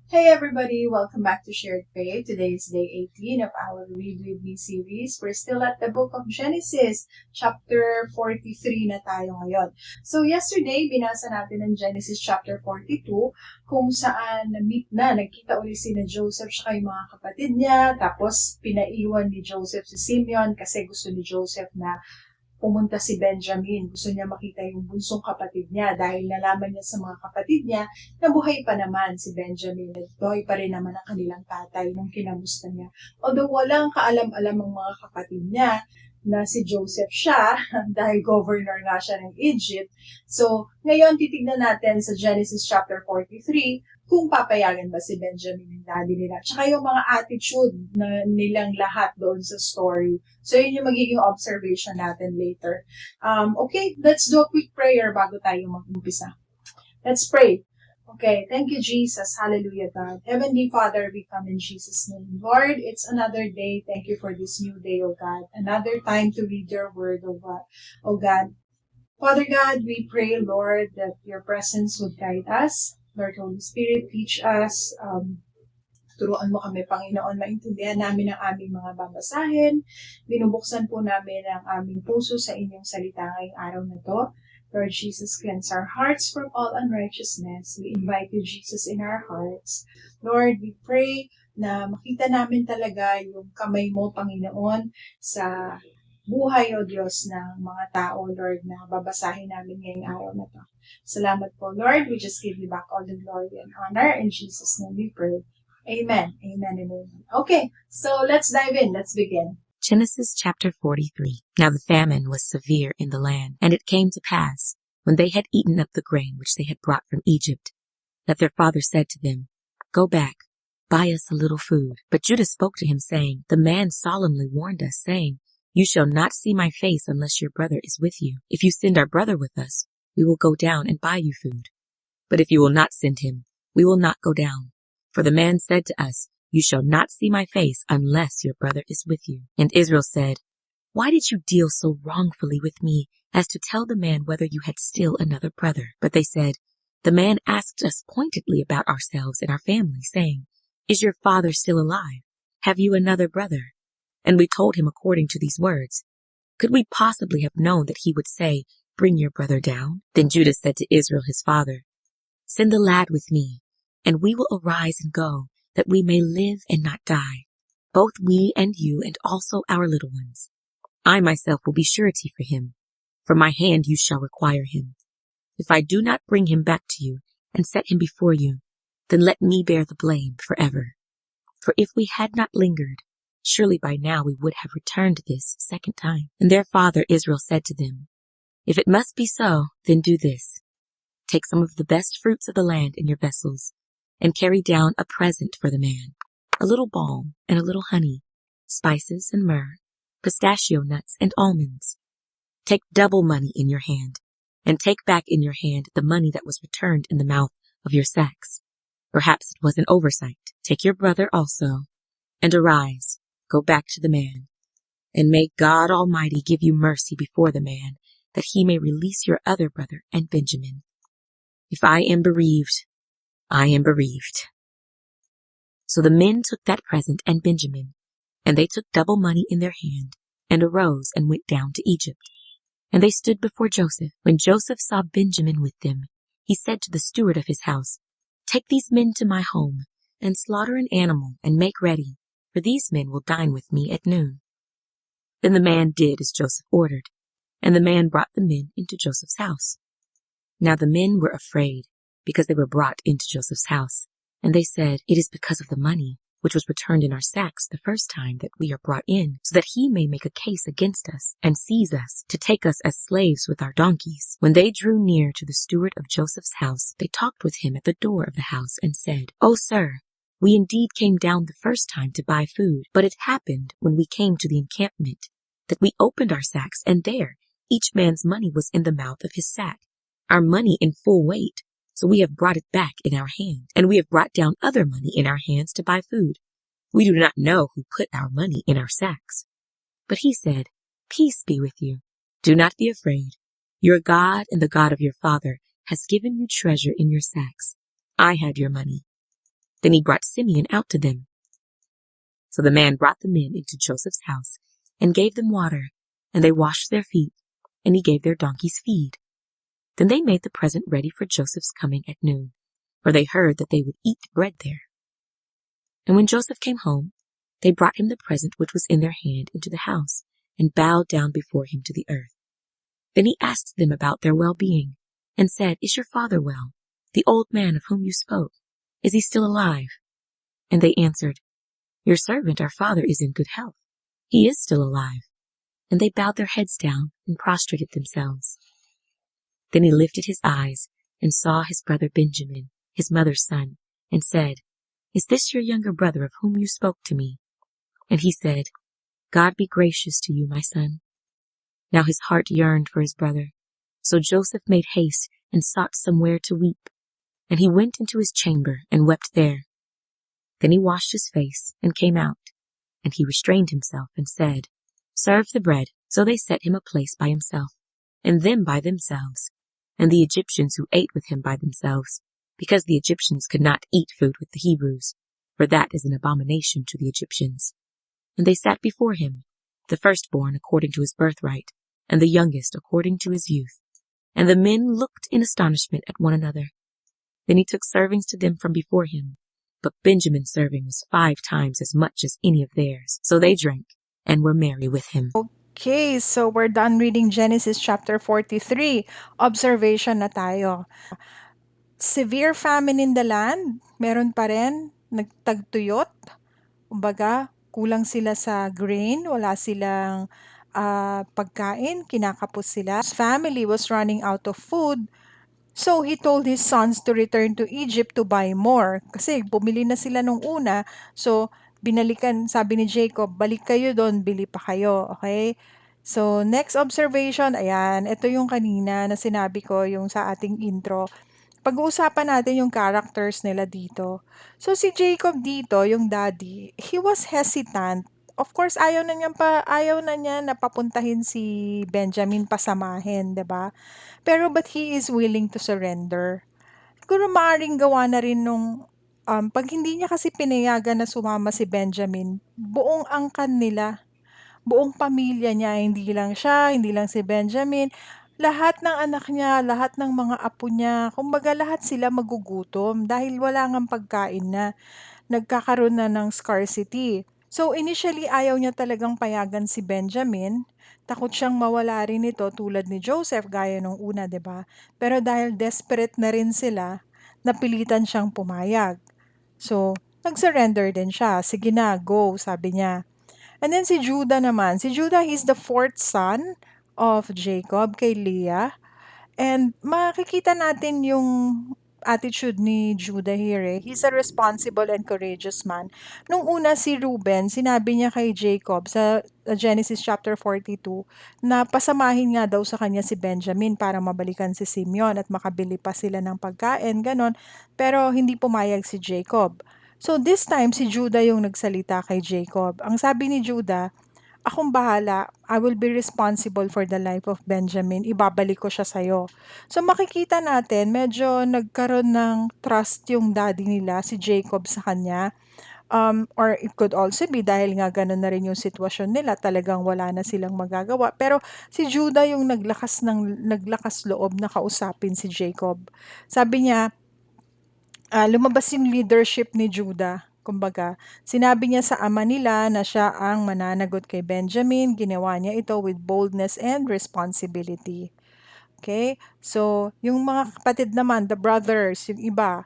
Hey everybody, welcome back to Shared Faith. Today is day 18 of our Read With Me series. We're still at the book of Genesis, chapter 43 na tayo ngayon. So yesterday, binasa natin ang Genesis chapter 42 kung saan nagkita ulit si na Joseph siya yung mga kapatid niya, tapos pinaiwan ni Joseph si Simeon kasi gusto ni Joseph na pumunta si Benjamin. Gusto niya makita yung bunsong kapatid niya dahil nalaman niya sa mga kapatid niya na buhay pa naman si Benjamin. At buhay pa rin naman ang kanilang tatay nung kinamusta niya. Although walang kaalam-alam ang mga kapatid niya na si Joseph siya dahil governor nga siya ng Egypt. So, ngayon titignan natin sa Genesis chapter 43 kung papayagan ba si Benjamin ng daddy nila. Tsaka yung mga attitude na nilang lahat doon sa story. So, yun yung magiging observation natin later. Okay, let's do a quick prayer bago tayo mag-umpisa. Let's pray. Okay, thank you, Jesus. Hallelujah, God. Heavenly Father, we come in Jesus' name. Lord, it's another day. Thank you for this new day, oh God. Another time to read your word, oh God. Oh God. Father God, we pray, Lord, that your presence would guide us. Lord, Holy Spirit, teach us. Turuan mo kami, Panginoon, maintindihan namin ang aming mga babasahin. Binubuksan po namin ang aming puso sa inyong salita ngayong araw na to. Lord Jesus, cleanse our hearts from all unrighteousness. We invite you, Jesus, in our hearts. Lord, we pray na makita namin talaga yung kamay mo, Panginoon, sa buhay, O Diyos, ng mga tao, Lord, na babasahin namin ngayong araw na to. Salamat po, Lord. We just give you back all the glory and honor. In Jesus' name we pray. Amen. Amen and amen. Okay, so let's dive in. Let's begin. Genesis chapter 43. Now the famine was severe in the land, and it came to pass, when they had eaten up the grain which they had brought from Egypt, that their father said to them, Go back, buy us a little food. But Judah spoke to him, saying, The man solemnly warned us, saying, You shall not see my face unless your brother is with you. If you send our brother with us, we will go down and buy you food. But if you will not send him, we will not go down. For the man said to us, You shall not see my face unless your brother is with you. And Israel said, Why did you deal so wrongfully with me as to tell the man whether you had still another brother? But they said, The man asked us pointedly about ourselves and our family, saying, Is your father still alive? Have you another brother? And we told him according to these words. Could we possibly have known that he would say, Bring your brother down? Then Judah said to Israel his father, Send the lad with me, and we will arise and go, that we may live and not die, both we and you, and also our little ones. I myself will be surety for him. From my hand you shall require him. If I do not bring him back to you, and set him before you, then let me bear the blame forever. For if we had not lingered, surely by now we would have returned this second time. And their father Israel said to them, If it must be so, then do this. Take some of the best fruits of the land in your vessels, and carry down a present for the man, a little balm and a little honey, spices and myrrh, pistachio nuts and almonds. Take double money in your hand, and take back in your hand the money that was returned in the mouth of your sacks. Perhaps it was an oversight. Take your brother also, and arise, go back to the man, and may God Almighty give you mercy before the man, that he may release your other brother and Benjamin. If I am bereaved, I am bereaved. So the men took that present and Benjamin, and they took double money in their hand, and arose and went down to Egypt. And they stood before Joseph. When Joseph saw Benjamin with them, he said to the steward of his house, Take these men to my home, and slaughter an animal, and make ready, for these men will dine with me at noon. Then the man did as Joseph ordered, and the man brought the men into Joseph's house. Now the men were afraid, because they were brought into Joseph's house. And they said, It is because of the money, which was returned in our sacks the first time that we are brought in, so that he may make a case against us, and seize us, to take us as slaves with our donkeys. When they drew near to the steward of Joseph's house, they talked with him at the door of the house, and said, O sir, we indeed came down the first time to buy food, but it happened, when we came to the encampment, that we opened our sacks, and there each man's money was in the mouth of his sack, our money in full weight. So we have brought it back in our hand, and we have brought down other money in our hands to buy food. We do not know who put our money in our sacks. But he said, Peace be with you. Do not be afraid. Your God and the God of your father has given you treasure in your sacks. I had your money. Then he brought Simeon out to them. So the man brought the men into Joseph's house and gave them water, and they washed their feet, and he gave their donkeys feed. Then they made the present ready for Joseph's coming at noon, for they heard that they would eat bread there. And when Joseph came home, they brought him the present which was in their hand into the house, and bowed down before him to the earth. Then he asked them about their well-being, and said, "Is your father well, the old man of whom you spoke? Is he still alive?" And they answered, "Your servant, our father, is in good health. He is still alive." And they bowed their heads down and prostrated themselves. Then he lifted his eyes and saw his brother Benjamin, his mother's son, and said, "Is this your younger brother of whom you spoke to me?" And he said, "God be gracious to you, my son." Now his heart yearned for his brother. So Joseph made haste and sought somewhere to weep. And he went into his chamber and wept there. Then he washed his face and came out. And he restrained himself and said, "Serve the bread." So they set him a place by himself, and them by themselves, and the Egyptians who ate with him by themselves, because the Egyptians could not eat food with the Hebrews, for that is an abomination to the Egyptians. And they sat before him, the firstborn according to his birthright, and the youngest according to his youth. And the men looked in astonishment at one another. Then he took servings to them from before him, but Benjamin's serving was 5 times as much as any of theirs. So they drank and were merry with him. Okay, so we're done reading Genesis chapter 43. Observation na tayo. Severe famine in the land, meron pa rin, nagtagtuyot. Kumbaga, kulang sila sa grain, wala silang pagkain, kinakapos sila. His family was running out of food. So he told his sons to return to Egypt to buy more. Kasi bumili na sila nung una. So binalikan, sabi ni Jacob, balik kayo doon, bili pa kayo. Okay? So next observation, ayan, ito yung kanina na sinabi ko yung sa ating intro. Pag-uusapan natin yung characters nila dito. So si Jacob dito, yung daddy, he was hesitant. Of course, ayaw na niya na papuntahin si Benjamin pasamahin, 'di ba? Pero but he is willing to surrender. Siguro maaaring gawa na rin nung pag hindi niya kasi pinayagan na sumama si Benjamin, buong angkan nila, buong pamilya niya, hindi lang siya, hindi lang si Benjamin, lahat ng anak niya, lahat ng mga apo niya, kumbaga lahat sila magugutom dahil wala ngang pagkain na, nagkakaroon na ng scarcity. So initially ayaw niya talagang payagan si Benjamin, takot siyang mawala rin ito tulad ni Joseph gaya nung una, 'di ba? Pero dahil desperate na rin sila, napilitan siyang pumayag. So, nag-surrender din siya. Sige na, go, sabi niya. And then si Judah naman. Si Judah is the 4th son of Jacob kay Leah. And makikita natin yung attitude ni Judah here eh. He's a responsible and courageous man. Nung una si Reuben, sinabi niya kay Jacob sa Genesis chapter 42 na pasamahin nga daw sa kanya si Benjamin para mabalikan si Simeon at makabili pa sila ng pagkain, ganon. Pero hindi pumayag si Jacob. So this time, si Judah yung nagsalita kay Jacob. Ang sabi ni Judah, akong bahala, I will be responsible for the life of Benjamin, ibabalik ko siya sa'yo. So makikita natin, medyo nagkaroon ng trust yung daddy nila, si Jacob sa kanya. Or it could also be dahil nga ganun na rin yung sitwasyon nila, talagang wala na silang magagawa. Pero si Judah yung naglakas loob na kausapin si Jacob. Sabi niya, lumabas yung leadership ni Judah. Kumbaga, sinabi niya sa ama nila na siya ang mananagot kay Benjamin. Ginawa niya ito with boldness and responsibility. Okay? So, yung mga kapatid naman, the brothers, yung iba,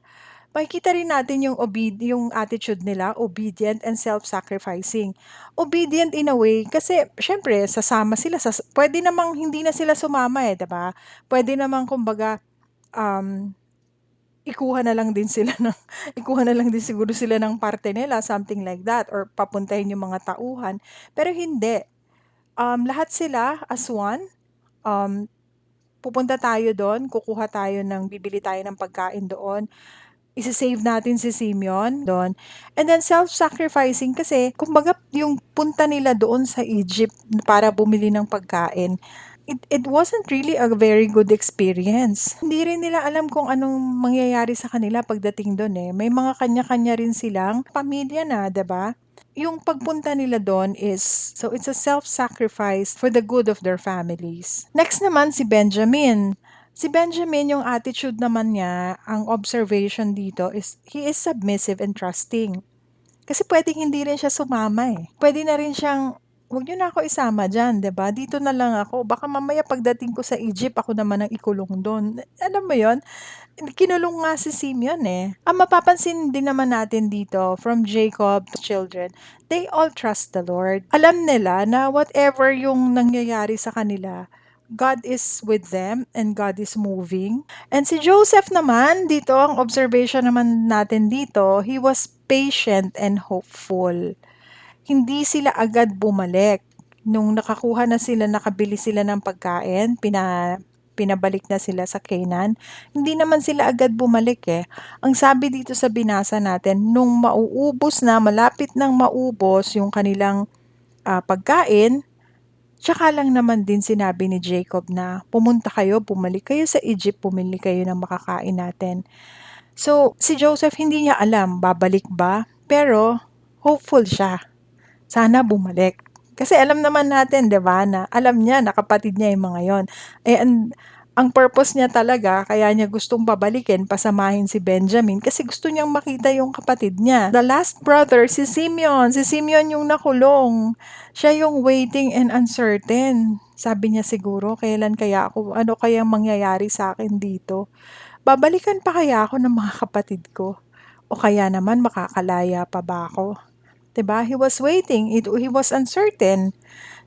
makikita rin natin yung attitude nila, obedient and self-sacrificing. Obedient in a way, kasi syempre, sasama sila. Pwede namang hindi na sila sumama eh, diba? Pwede namang, kumbaga, ikuha na lang din siguro sila ng parte nila, something like that, or papuntahin yung mga tauhan. Pero hindi. Lahat sila as one, pupunta tayo doon, kukuha tayo bibili tayo ng pagkain doon, isa-save natin si Simeon doon. And then self-sacrificing kasi, kumbaga yung punta nila doon sa Egypt para bumili ng pagkain, it wasn't really a very good experience. Hindi rin nila alam kung anong mangyayari sa kanila pagdating do'n, eh. May mga kanya-kanya rin silang pamilya na, 'di ba? Yung pagpunta nila do'n is so it's a self-sacrifice for the good of their families. Next naman si Benjamin. Si Benjamin, yung attitude naman niya, ang observation dito is he is submissive and trusting. Kasi puwedeng hindi rin siya sumama, eh. Puwede na rin siyang, "Wag niyo na ako isama diyan, 'di ba? Dito na lang ako. Baka mamaya pagdating ko sa Egypt ako naman ang ikulong do'n." Alam mo 'yun? Kinulong nga si Simeon, eh. Ang mapapansin din naman natin dito from Jacob's children, they all trust the Lord. Alam nila na whatever yung nangyayari sa kanila, God is with them and God is moving. And si Joseph naman, dito ang observation naman natin dito, he was patient and hopeful. Hindi sila agad bumalik. Nung nakakuha na sila, nakabili sila ng pagkain, pinabalik na sila sa Canaan, hindi naman sila agad bumalik, eh. Ang sabi dito sa binasa natin, nung mauubos na, malapit nang maubos yung kanilang pagkain, tsaka lang naman din sinabi ni Jacob na, "Pumunta kayo, bumalik kayo sa Egypt, bumili kayo ng makakain natin." So, si Joseph hindi niya alam babalik ba, pero hopeful siya. Sana bumalik. Kasi alam naman natin 'di ba, na alam niya na kapatid niya yung mga yon. Eh, ang purpose niya talaga kaya niya gustong pabalikin, pasamahin si Benjamin kasi gusto niyang makita yung kapatid niya. The last brother, si Simeon. Si Simeon yung nakulong. Siya yung waiting and uncertain. Sabi niya siguro, kailan kaya ako, ano kayang mangyayari sa akin dito? Babalikan pa kaya ako ng mga kapatid ko? O kaya naman makakalaya pa ba ako? 'Di ba? He was waiting, he was uncertain.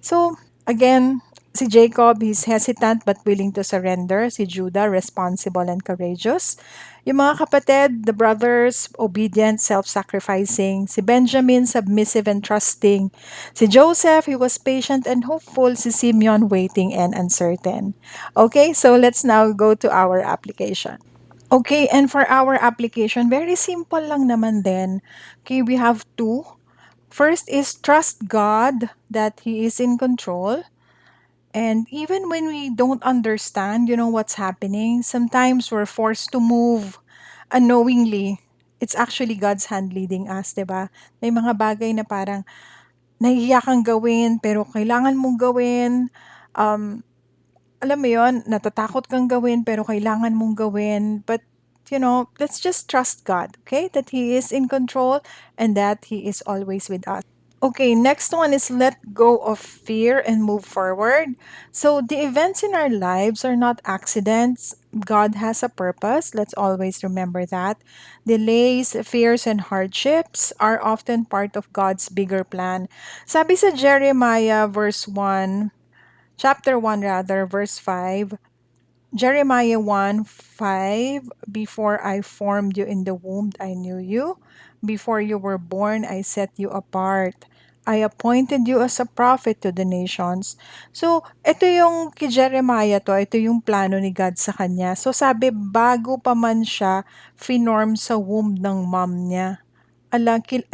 So, again, si Jacob, he's hesitant but willing to surrender. Si Judah, responsible and courageous. Yung mga kapatid, the brothers, obedient, self-sacrificing. Si Benjamin, submissive and trusting. Si Joseph, he was patient and hopeful. Si Simeon, waiting and uncertain. Okay, so let's now go to our application. Okay, and for our application, very simple lang naman din. Okay, we have two. First is trust God that He is in control. And even when we don't understand, what's happening, sometimes we're forced to move unknowingly. It's actually God's hand leading us, 'di ba? May mga bagay na parang nahihiya kang gawin, pero kailangan mong gawin. Um, Alam mo yon, natatakot kang gawin, pero kailangan mong gawin. But, let's just trust God, okay? That He is in control and that He is always with us. Okay, next one is let go of fear and move forward. So the events in our lives are not accidents. God has a purpose. Let's always remember that. Delays, fears, and hardships are often part of God's bigger plan. Sabi sa Jeremiah chapter 1 rather, verse 5, Jeremiah 1:5, before I formed you in the womb, I knew you. Before you were born, I set you apart. I appointed you as a prophet to the nations. So, ito yung kay Jeremiah to, ito yung plano ni God sa kanya. So, sabi, bago pa man siya finorm sa womb ng mom niya,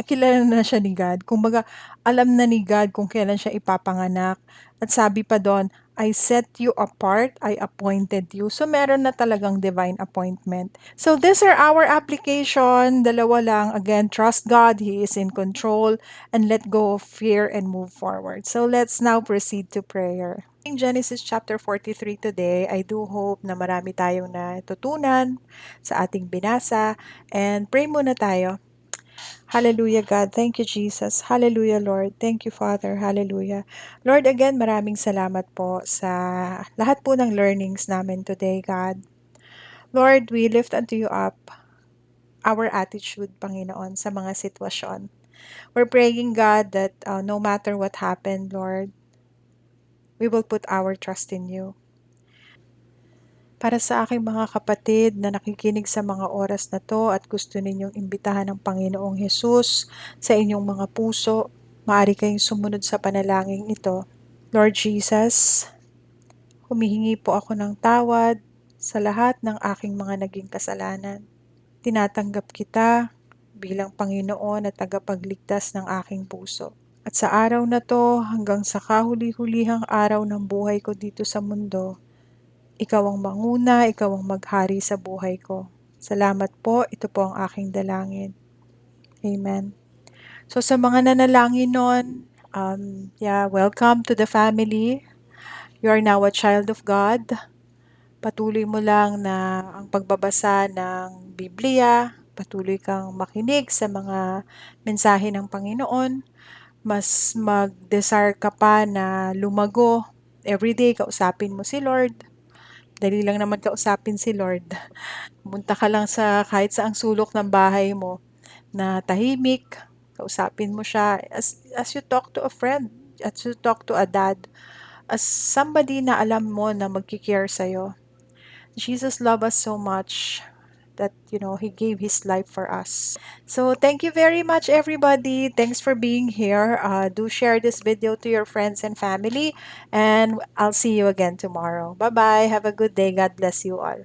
kilala na siya ni God. Kumbaga, alam na ni God kung kailan siya ipapanganak. At sabi pa doon, I set you apart, I appointed you. So, meron na talagang divine appointment. So, these are our application. Dalawa lang. Again, trust God, He is in control, and let go of fear and move forward. So, let's now proceed to prayer. In Genesis chapter 43 today, I do hope na marami tayong natutunan sa ating binasa. And pray muna tayo. Hallelujah, God. Thank you, Jesus. Hallelujah, Lord. Thank you, Father. Hallelujah. Lord, again, maraming salamat po sa lahat po ng learnings namin today, God. Lord, we lift unto you up our attitude, Panginoon, sa mga sitwasyon. We're praying, God, that no matter what happened, Lord, we will put our trust in you. Para sa aking mga kapatid na nakikinig sa mga oras na to at gusto ninyong imbitahan ng Panginoong Hesus sa inyong mga puso, maaari kayong sumunod sa panalangin ito. Lord Jesus, humihingi po ako ng tawad sa lahat ng aking mga naging kasalanan. Tinatanggap kita bilang Panginoon at tagapagligtas ng aking puso. At sa araw na 'to hanggang sa kahuli-hulihang araw ng buhay ko dito sa mundo, ikaw ang manguna, ikaw ang maghari sa buhay ko. Salamat po, ito po ang aking dalangin. Amen. So sa mga nanalangin nun, welcome to the family. You are now a child of God. Patuloy mo lang na ang pagbabasa ng Biblia, patuloy kang makinig sa mga mensahe ng Panginoon, mas mag-desire ka pa na lumago. Everyday, kausapin mo si Lord. Dali lang naman kausapin si Lord. Pumunta ka lang sa kahit saang sulok ng bahay mo na tahimik, kausapin mo siya as you talk to a friend, as you talk to a dad, as somebody na alam mo na magki-care sa'yo. Jesus loved us so much that, He gave His life for us. So, thank you very much, everybody. Thanks for being here. Do share this video to your friends and family, and I'll see you again tomorrow. Bye-bye. Have a good day. God bless you all.